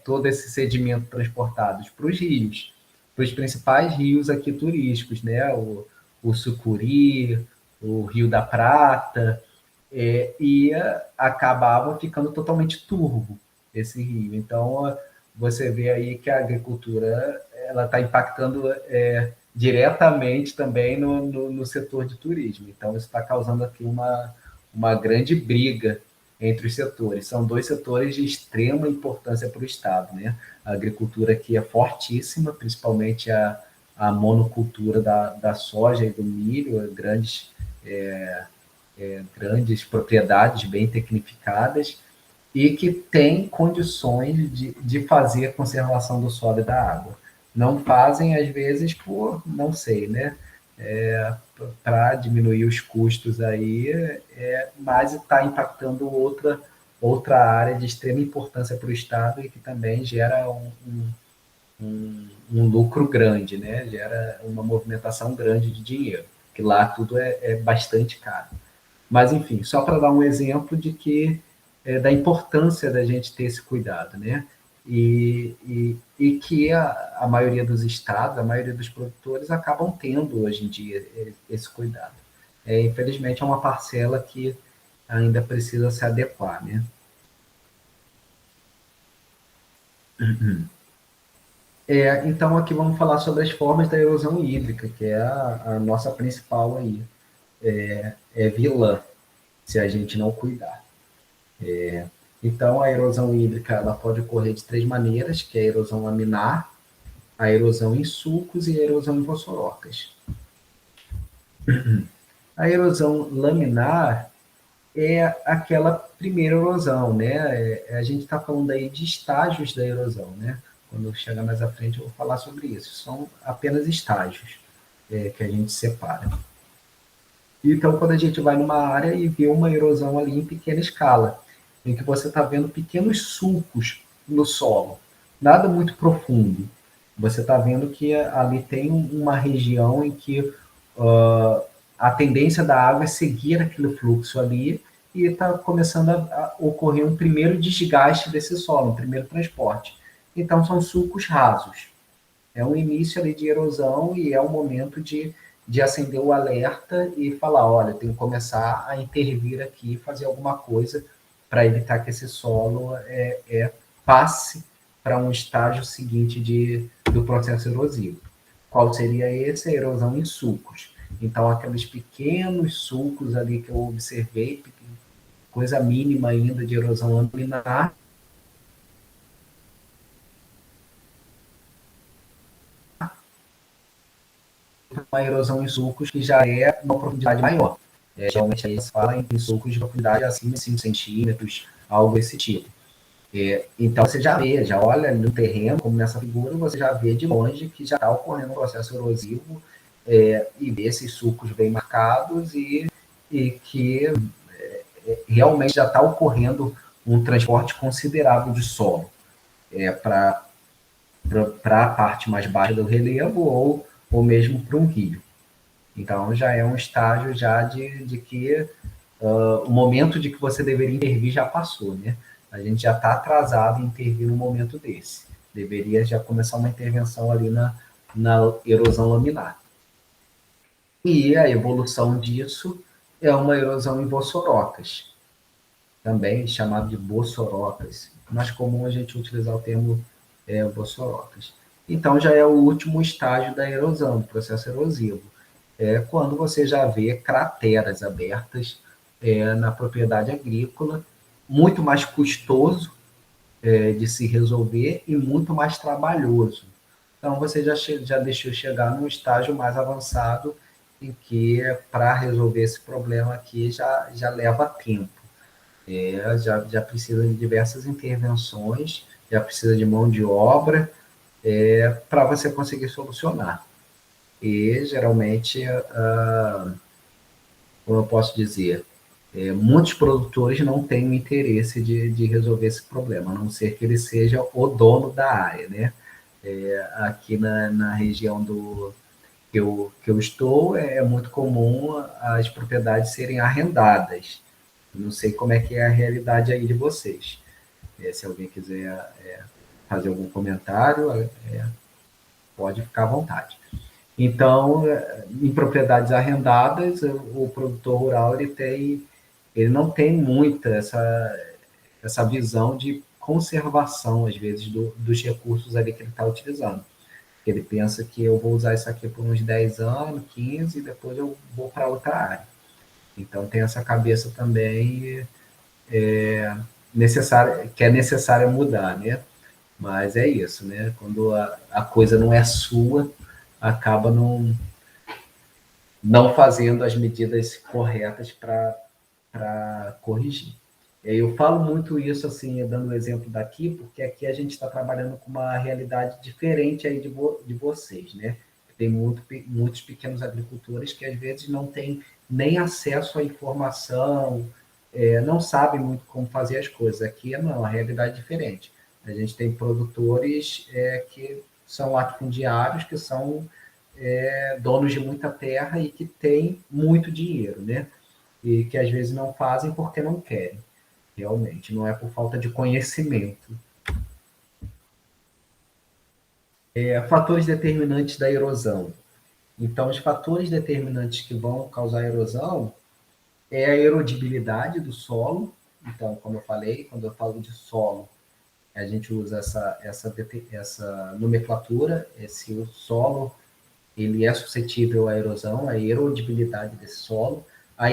todo esse sedimento transportado? Para os rios, para os principais rios aqui turísticos, né? O Sucuri, o Rio da Prata, e acabava ficando totalmente turvo esse rio. Então, você vê aí que a agricultura ela está impactando diretamente também no setor de turismo. Então, isso está causando aqui uma grande briga entre os setores. São dois setores de extrema importância para o Estado, né? A agricultura aqui é fortíssima, principalmente a monocultura da soja e do milho, grandes propriedades bem tecnificadas, e que tem condições de fazer a conservação do solo e da água. Não fazem, às vezes, por, não sei, né? Para diminuir os custos aí, mas está impactando outra área de extrema importância para o Estado, e que também gera um lucro grande, né? Gera uma movimentação grande de dinheiro, que lá tudo é bastante caro. Mas, enfim, só para dar um exemplo da importância da gente ter esse cuidado, né? E que a maioria dos estados, a maioria dos produtores acabam tendo hoje em dia esse cuidado. Infelizmente, é uma parcela que ainda precisa se adequar, né? Então, aqui vamos falar sobre as formas da erosão hídrica, que é a nossa principal aí, vilã, se a gente não cuidar. Então, a erosão hídrica ela pode ocorrer de 3 maneiras, que é a erosão laminar, a erosão em sulcos e a erosão em vossorocas. A erosão laminar é aquela primeira erosão, né? A gente está falando aí de estágios da erosão, né? Quando eu chegar mais à frente eu vou falar sobre isso. São apenas estágios que a gente separa. Então, quando a gente vai numa área e vê uma erosão ali em pequena escala, em que você está vendo pequenos sulcos no solo, nada muito profundo. Você está vendo que ali tem uma região em que a tendência da água é seguir aquele fluxo ali, e está começando a ocorrer um primeiro desgaste desse solo, um primeiro transporte. Então, são sulcos rasos. É um início ali de erosão, e é o momento de acender o alerta e falar, olha, tem que começar a intervir aqui, fazer alguma coisa para evitar que esse solo passe para um estágio seguinte do processo erosivo. Qual seria esse? A erosão em sulcos. Então, aqueles pequenos sulcos ali que eu observei, coisa mínima ainda de erosão laminar, uma erosão em sulcos que já é uma profundidade maior. Geralmente aí se fala em sulcos de profundidade acima de 5 centímetros, algo desse tipo. Então você já vê, já olha no terreno, como nessa figura, você já vê de longe que já está ocorrendo um processo erosivo e vê esses sulcos bem marcados e que realmente já está ocorrendo um transporte considerável de solo para a parte mais baixa do relevo ou mesmo para um rio. Então, já é um estágio já de que o momento de que você deveria intervir já passou, né? A gente já está atrasado em intervir num momento desse. Deveria já começar uma intervenção ali na erosão laminar. E a evolução disso é uma erosão em bossorocas, também chamado de bossorocas. Mais comum a gente utilizar o termo bossorocas. Então, já é o último estágio da erosão, do processo erosivo. Quando você já vê crateras abertas na propriedade agrícola, muito mais custoso de se resolver e muito mais trabalhoso. Então, você já deixou chegar num estágio mais avançado em que, para resolver esse problema aqui, já leva tempo. Já precisa de diversas intervenções, já precisa de mão de obra para você conseguir solucionar. E, geralmente, como eu posso dizer, muitos produtores não têm o interesse de resolver esse problema, a não ser que ele seja o dono da área, né? Aqui na região que eu estou, é muito comum as propriedades serem arrendadas. Não sei como é que é a realidade aí de vocês. Se alguém quiser fazer algum comentário, pode ficar à vontade. Então, em propriedades arrendadas, o produtor rural ele não tem muita essa visão de conservação, às vezes, dos recursos ali que ele está utilizando. Ele pensa que eu vou usar isso aqui por uns 10 anos, 15, e depois eu vou para outra área. Então, tem essa cabeça também que é necessária mudar, né? Mas é isso, né? Quando a coisa não é sua, acaba não fazendo as medidas corretas para corrigir. Eu falo muito isso, assim, dando o exemplo daqui, porque aqui a gente está trabalhando com uma realidade diferente aí de vocês, né? Tem muitos pequenos agricultores que, às vezes, não têm nem acesso à informação, não sabem muito como fazer as coisas. Aqui não, é uma realidade diferente. A gente tem produtores que são latifundiários, que são donos de muita terra e que têm muito dinheiro, né? E que, às vezes, não fazem porque não querem. Realmente, não é por falta de conhecimento. Fatores determinantes da erosão. Então, os fatores determinantes que vão causar erosão é a erodibilidade do solo. Então, como eu falei, quando eu falo de solo, a gente usa essa nomenclatura, se o solo ele é suscetível à erosão, a erodibilidade desse solo, a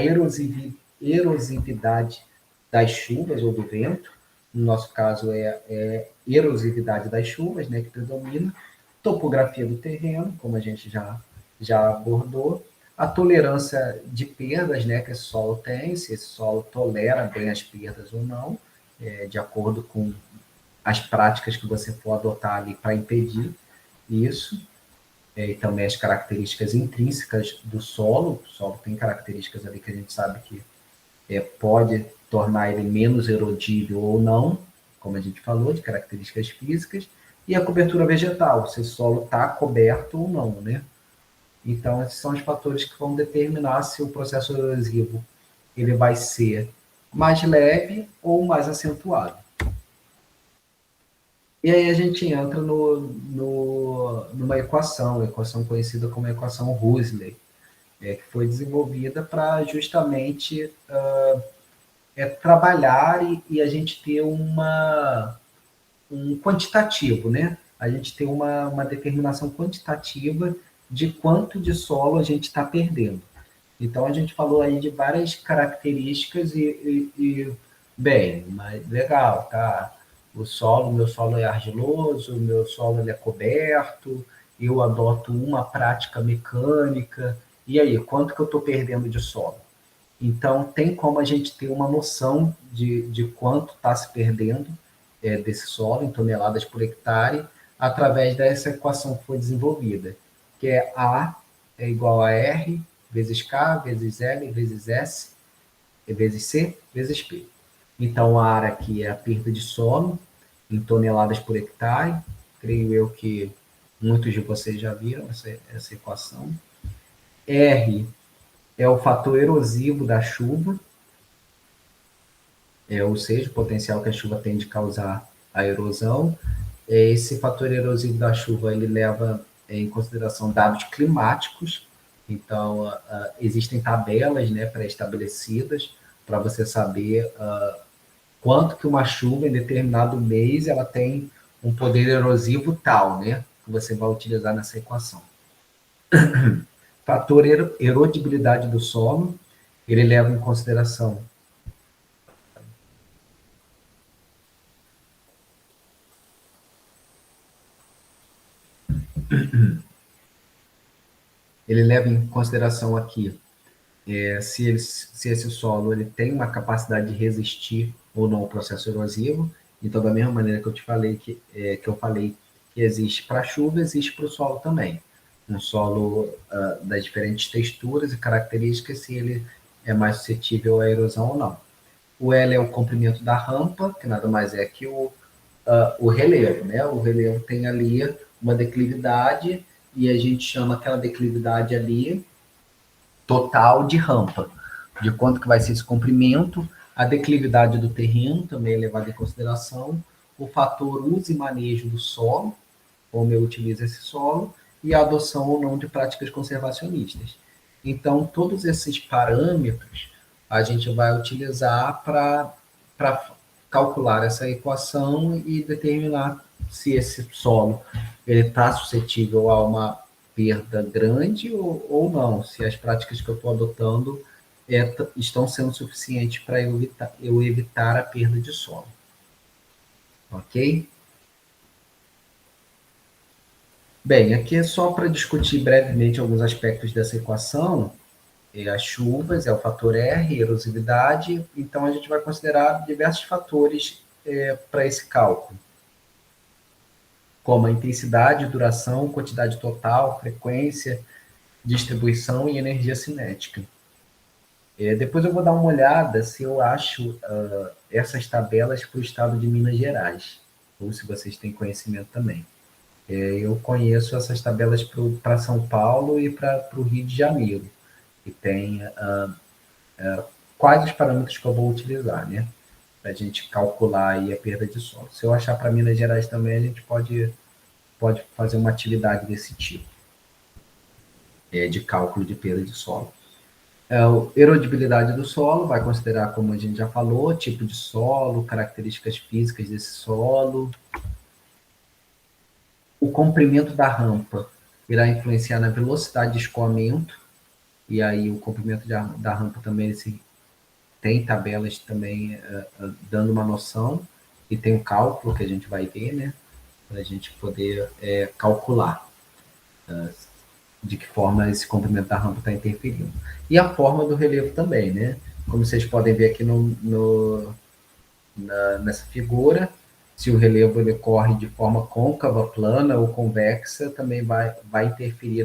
erosividade das chuvas ou do vento, no nosso caso é erosividade das chuvas, né, que predomina, topografia do terreno, como a gente já abordou, a tolerância de perdas, né, que esse solo tem, se esse solo tolera bem as perdas ou não, de acordo com as práticas que você for adotar ali para impedir isso, e também as características intrínsecas do solo. O solo tem características ali que a gente sabe que pode tornar ele menos erodível ou não, como a gente falou, de características físicas, e a cobertura vegetal, se o solo está coberto ou não, né? Então, esses são os fatores que vão determinar se o processo erosivo ele vai ser mais leve ou mais acentuado. E aí a gente entra numa equação conhecida como equação Russley, que foi desenvolvida para justamente trabalhar e a gente ter um quantitativo, né? A gente ter uma determinação quantitativa de quanto de solo a gente está perdendo. Então, a gente falou aí de várias características bem, mas legal, tá? Meu solo é argiloso, meu solo ele é coberto, eu adoto uma prática mecânica, e aí, quanto que eu estou perdendo de solo? Então, tem como a gente ter uma noção de quanto está se perdendo desse solo em toneladas por hectare, através dessa equação que foi desenvolvida, que é A é igual a R vezes K, vezes L, vezes S, vezes C, vezes P. Então, a área aqui é a perda de solo em toneladas por hectare. Creio eu que muitos de vocês já viram essa equação. R é o fator erosivo da chuva, ou seja, o potencial que a chuva tem de causar a erosão. Esse fator erosivo da chuva ele leva em consideração dados climáticos. Então, existem tabelas, né, pré-estabelecidas para você saber quanto que uma chuva em determinado mês ela tem um poder erosivo tal, né, que você vai utilizar nessa equação. Fator erodibilidade do solo, ele leva em consideração aqui se esse solo ele tem uma capacidade de resistir ou não ao processo erosivo. Então, da mesma maneira que eu te falei que eu falei que existe para a chuva, existe para o solo também. Um solo das diferentes texturas e características, se ele é mais suscetível à erosão ou não. O L é o comprimento da rampa, que nada mais é que o relevo, né? O relevo tem ali uma declividade e a gente chama aquela declividade ali total de rampa, de quanto que vai ser esse comprimento, a declividade do terreno também é levada em consideração, o fator uso e manejo do solo, como eu utilizo esse solo, e a adoção ou não de práticas conservacionistas. Então, todos esses parâmetros a gente vai utilizar para calcular essa equação e determinar se esse solo está suscetível a uma perda grande ou não, se as práticas que eu estou adotando estão sendo suficientes para eu evitar a perda de solo. Ok? Bem, aqui é só para discutir brevemente alguns aspectos dessa equação. As chuvas é o fator R, erosividade, então a gente vai considerar diversos fatores para esse cálculo, como a intensidade, duração, quantidade total, frequência, distribuição e energia cinética. Depois eu vou dar uma olhada se eu acho essas tabelas para o estado de Minas Gerais, ou se vocês têm conhecimento também. Eu conheço essas tabelas para São Paulo e para o Rio de Janeiro, e tem quais os parâmetros que eu vou utilizar, né? Para a gente calcular aí a perda de solo. Se eu achar para Minas Gerais também, a gente pode fazer uma atividade desse tipo, de cálculo de perda de solo. A erodibilidade do solo vai considerar, como a gente já falou, tipo de solo, características físicas desse solo. O comprimento da rampa irá influenciar na velocidade de escoamento, e aí o comprimento da rampa também tem tabelas também dando uma noção, e tem um cálculo que a gente vai ver, né, para a gente poder calcular de que forma esse comprimento da rampa está interferindo. E a forma do relevo também, né? Como vocês podem ver aqui nessa figura, se o relevo ele corre de forma côncava, plana ou convexa, também vai interferir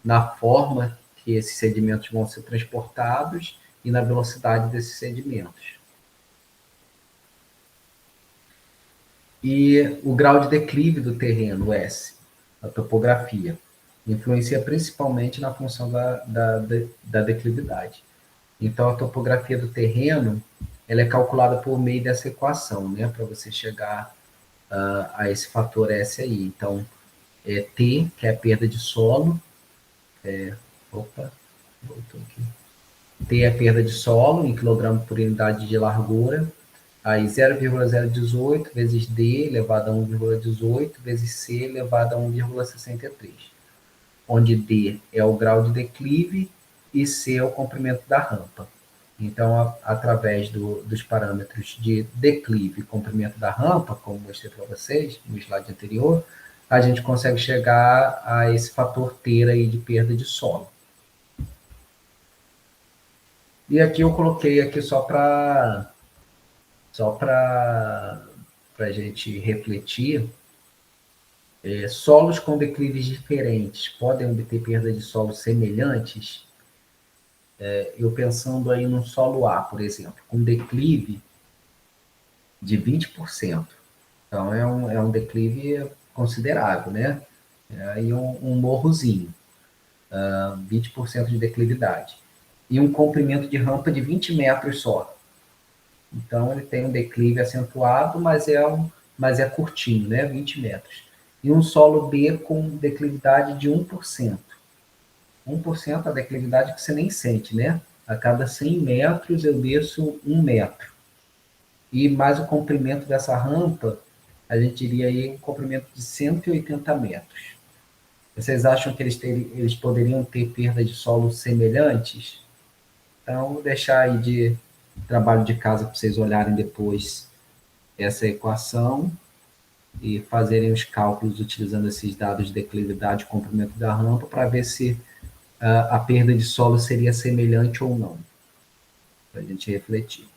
na forma que esses sedimentos vão ser transportados e na velocidade desses sedimentos. E o grau de declive do terreno, S, a topografia, influencia principalmente na função da declividade. Então, a topografia do terreno ela é calculada por meio dessa equação, né, para você chegar a esse fator S aí. Então, T, que é a perda de solo, voltou aqui. T é a perda de solo em quilograma por unidade de largura, aí 0,018 vezes D elevado a 1,18 vezes C elevado a 1,63. onde D é o grau de declive e C é o comprimento da rampa. Então, através dos parâmetros de declive e comprimento da rampa, como mostrei para vocês no slide anterior, a gente consegue chegar a esse fator ter aí de perda de solo. E aqui eu coloquei aqui só para a gente refletir. Solos com declives diferentes podem obter perda de solo semelhantes? Eu pensando aí no solo A, por exemplo, com declive de 20%. Então, é um declive considerável, né? É aí um morrozinho, 20% de declividade. E um comprimento de rampa de 20 metros só. Então, ele tem um declive acentuado, mas é curtinho, né? 20 metros. E um solo B com declividade de 1%. 1% a declividade que você nem sente, né? A cada 100 metros eu desço 1 metro. E mais o comprimento dessa rampa, a gente diria aí um comprimento de 180 metros. Vocês acham que eles poderiam ter perda de solo semelhantes? Então, vou deixar aí de trabalho de casa para vocês olharem depois essa equação e fazerem os cálculos utilizando esses dados de declividade e comprimento da rampa para ver se a perda de solo seria semelhante ou não, para a gente refletir.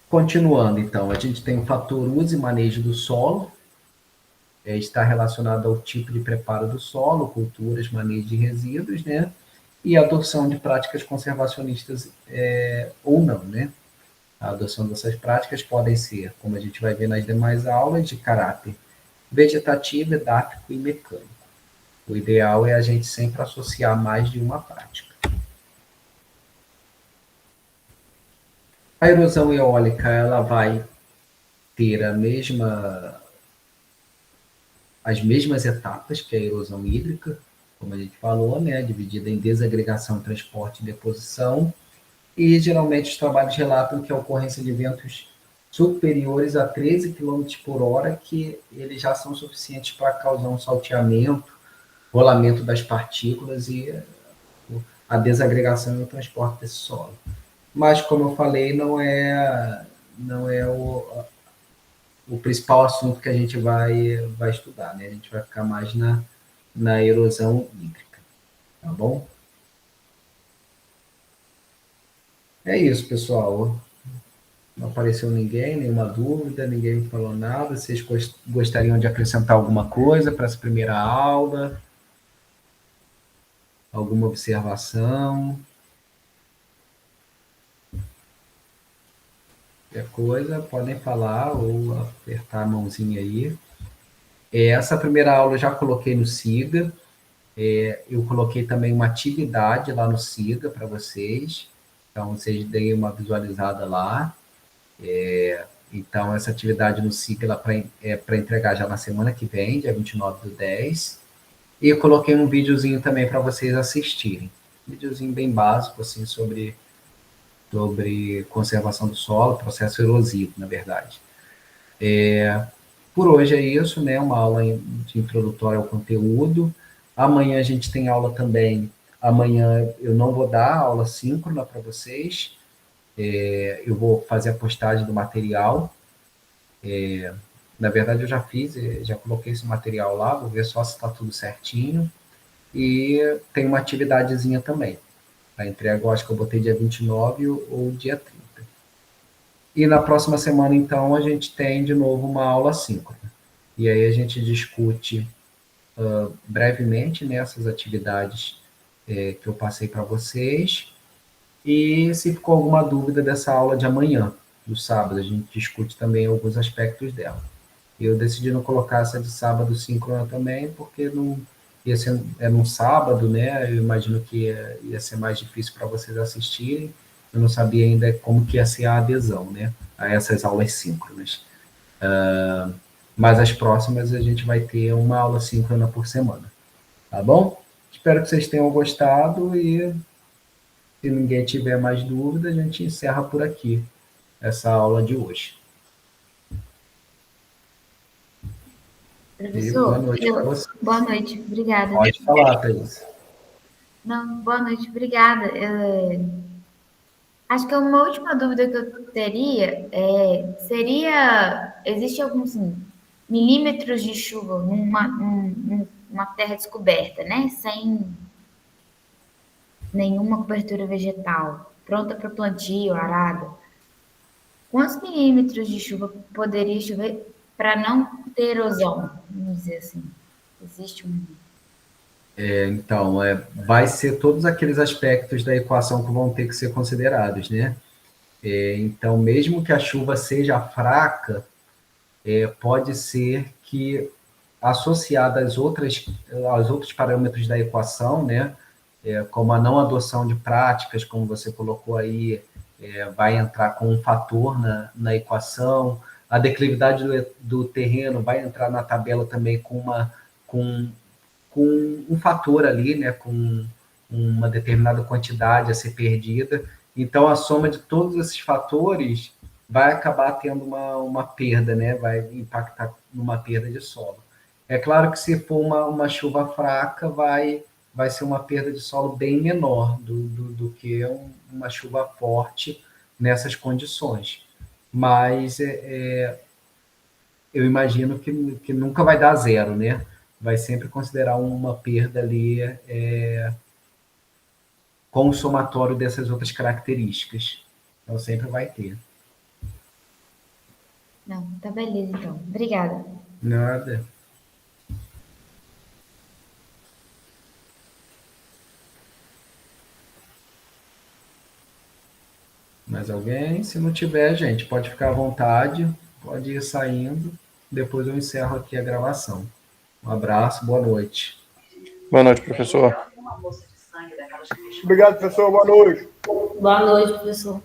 Continuando, então, a gente tem o fator uso e manejo do solo, está relacionado ao tipo de preparo do solo, culturas, manejo de resíduos, né? E a adoção de práticas conservacionistas ou não, né? A adoção dessas práticas podem ser, como a gente vai ver nas demais aulas, de caráter vegetativo, edáfico e mecânico. O ideal é a gente sempre associar mais de uma prática. A erosão eólica, ela vai ter as mesmas etapas que a erosão hídrica, como a gente falou, né, dividida em desagregação, transporte e deposição, e geralmente os trabalhos relatam que a ocorrência de ventos superiores a 13 km por hora, que eles já são suficientes para causar um salteamento, rolamento das partículas e a desagregação e o transporte desse solo. Mas, como eu falei, não é o principal assunto que a gente vai estudar, né? A gente vai ficar mais na erosão hídrica, tá bom? É isso, pessoal. Não apareceu ninguém, nenhuma dúvida, ninguém falou nada. Vocês gostariam de acrescentar alguma coisa para essa primeira aula? Alguma observação? Qualquer coisa, podem falar ou apertar a mãozinha aí. Essa primeira aula eu já coloquei no SIGA. Eu coloquei também uma atividade lá no SIGA para vocês. Então, vocês deem uma visualizada lá. Então, essa atividade no SIGA é para entregar já na semana que vem, dia 29/10. E eu coloquei um videozinho também para vocês assistirem. Um videozinho bem básico, assim, sobre conservação do solo, processo erosivo, na verdade. Por hoje é isso, né? Uma aula de introdutória ao conteúdo. Amanhã a gente tem aula também. Amanhã eu não vou dar aula síncrona para vocês. Eu vou fazer a postagem do material. Na verdade, eu já fiz, já coloquei esse material lá, vou ver só se está tudo certinho. E tem uma atividadezinha também. A entrega, eu acho que eu botei dia 29 ou dia 30. E na próxima semana, então, a gente tem de novo uma aula síncrona. E aí a gente discute brevemente nessas atividades que eu passei para vocês. E se ficou alguma dúvida dessa aula de amanhã, do sábado, a gente discute também alguns aspectos dela. Eu decidi não colocar essa de sábado síncrona também, porque não ia ser num sábado, né? Eu imagino que ia ser mais difícil para vocês assistirem. Eu não sabia ainda como que ia ser a adesão, né, a essas aulas síncronas. Mas as próximas a gente vai ter uma aula síncrona por semana, tá bom? Espero que vocês tenham gostado e se ninguém tiver mais dúvida, a gente encerra por aqui essa aula de hoje. boa Professor, noite para você. boa noite, obrigada. Pode falar, Thaís. Não, boa noite, obrigada. Acho que uma última dúvida que eu teria existe alguns assim, milímetros de chuva numa terra descoberta, né? Sem nenhuma cobertura vegetal, pronta para plantio, arada. Quantos milímetros de chuva poderia chover para não ter erosão? Vamos dizer assim. Existe um. Então, vai ser todos aqueles aspectos da equação que vão ter que ser considerados, né? Então, mesmo que a chuva seja fraca, pode ser que, associada aos outros parâmetros da equação, né? Como a não adoção de práticas, como você colocou aí, vai entrar com um fator na equação, a declividade do terreno vai entrar na tabela também com um fator ali, né, com uma determinada quantidade a ser perdida. Então, a soma de todos esses fatores vai acabar tendo uma perda, né, vai impactar numa perda de solo. É claro que se for uma chuva fraca, vai ser uma perda de solo bem menor do que uma chuva forte nessas condições. Mas eu imagino que nunca vai dar zero, né? Vai sempre considerar uma perda ali com o somatório dessas outras características. Então, sempre vai ter. Não, tá beleza então. Obrigada. Nada. Mais alguém? Se não tiver, gente, pode ficar à vontade, pode ir saindo. Depois eu encerro aqui a gravação. Um abraço, boa noite. Boa noite, professor. Obrigado, professor. Boa noite. Boa noite, professor.